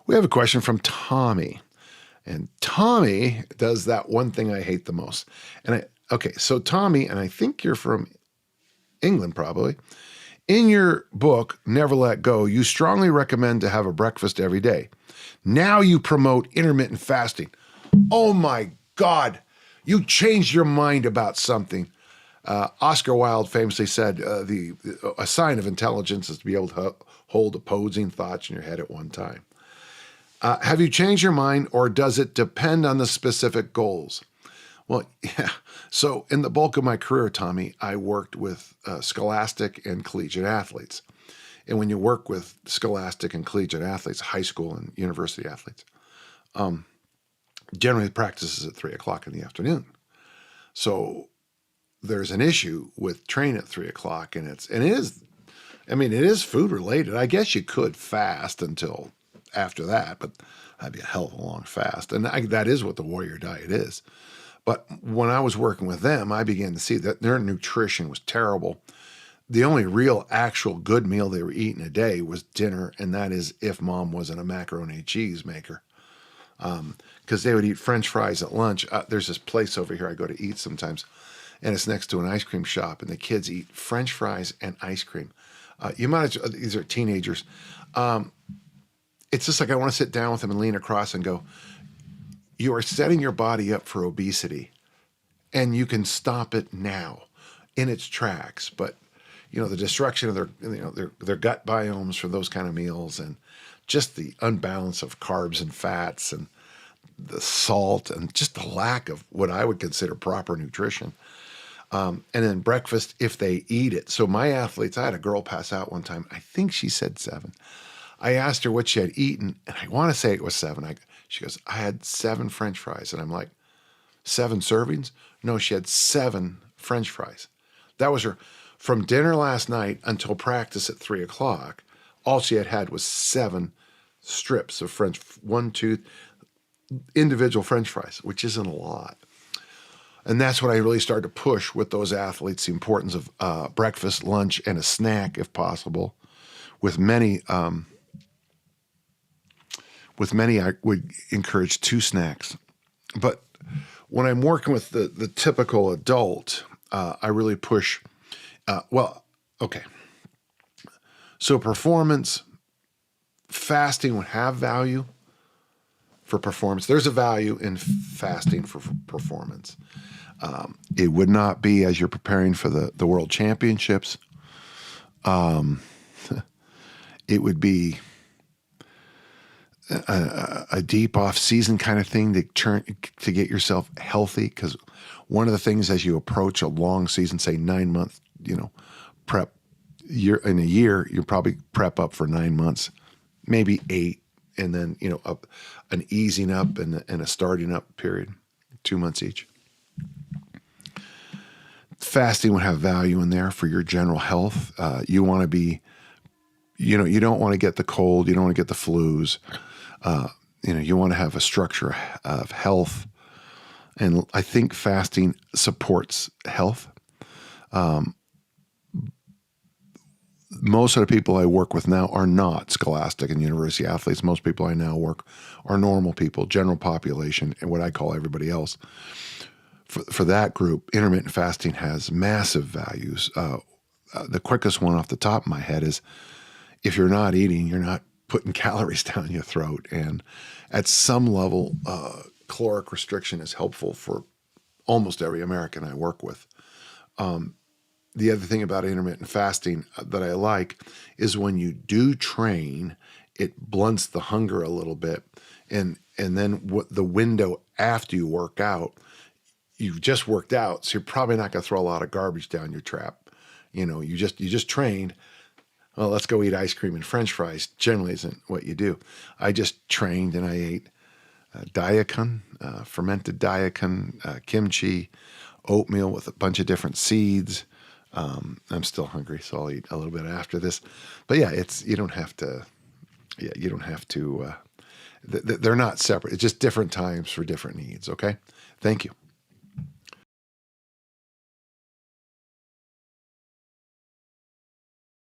We have a question from Tommy. And Tommy does that one thing I hate the most. Okay, so Tommy, and I think you're from England probably. In your book, Never Let Go, you strongly recommend to have a breakfast every day. Now you promote intermittent fasting. Oh my God, you changed your mind about something. Oscar Wilde famously said, a sign of intelligence is to be able to hold opposing thoughts in your head at one time. Have you changed your mind, or does it depend on the specific goals? Well, yeah. So in the bulk of my career, Tommy, I worked with scholastic and collegiate athletes. And when you work with scholastic and collegiate athletes, high school and university athletes, generally the practice is at 3 o'clock in the afternoon. So there's an issue with training at 3 o'clock, and it is food related. I guess you could fast until after that, but that'd be a hell of a long fast. And that is what the warrior diet is. But when I was working with them, I began to see that their nutrition was terrible. The only real actual good meal they were eating a day was dinner, and that is if mom wasn't a macaroni and cheese maker. Because they would eat French fries at lunch. There's this place over here I go to eat sometimes, and it's next to an ice cream shop, and the kids eat French fries and ice cream. These are teenagers. It's just like I want to sit down with them and lean across and go, you are setting your body up for obesity, and you can stop it now in its tracks. But, the destruction of their gut biomes for those kind of meals, and just the unbalance of carbs and fats and the salt and just the lack of what I would consider proper nutrition. And then breakfast, if they eat it. So my athletes, I had a girl pass out one time. I think she said 7. I asked her what she had eaten, and I want to say it was 7. She goes, I had 7 French fries. And I'm like, 7 servings? No, she had 7 French fries. That was her. From dinner last night until practice at 3 o'clock, all she had was 7 strips of individual French fries, which isn't a lot. And that's what I really started to push with those athletes, the importance of breakfast, lunch, and a snack if possible. With many, I would encourage 2 snacks. But when I'm working with the typical adult, I really push, okay. So performance, fasting would have value for performance. There's a value in fasting for performance. It would not be as you're preparing for the World Championships. It would be a deep off-season kind of thing to get yourself healthy. Because one of the things as you approach a long season, say 9 month, prep in a year, you probably prep up for 9 months, maybe 8, and then an easing up and a starting up period, 2 months each. Fasting would have value in there for your general health. You want to be, you don't want to get the cold. You don't want to get the flus. You want to have a structure of health. And I think fasting supports health. Most of the people I work with now are not scholastic and university athletes. Most people I now work are normal people, general population, and what I call everybody else. For that group, intermittent fasting has massive values. The quickest one off the top of my head is if you're not eating, you're not putting calories down your throat. And at some level, caloric restriction is helpful for almost every American I work with. The other thing about intermittent fasting that I like is when you do train, it blunts the hunger a little bit. And then the window after you work out, you've just worked out, so you're probably not going to throw a lot of garbage down your trap. You just trained. Well, let's go eat ice cream and French fries. Generally isn't what you do. I just trained and I ate daikon, fermented daikon, kimchi, oatmeal with a bunch of different seeds. I'm still hungry, so I'll eat a little bit after this. But yeah, you don't have to. They're not separate. It's just different times for different needs. Okay, thank you.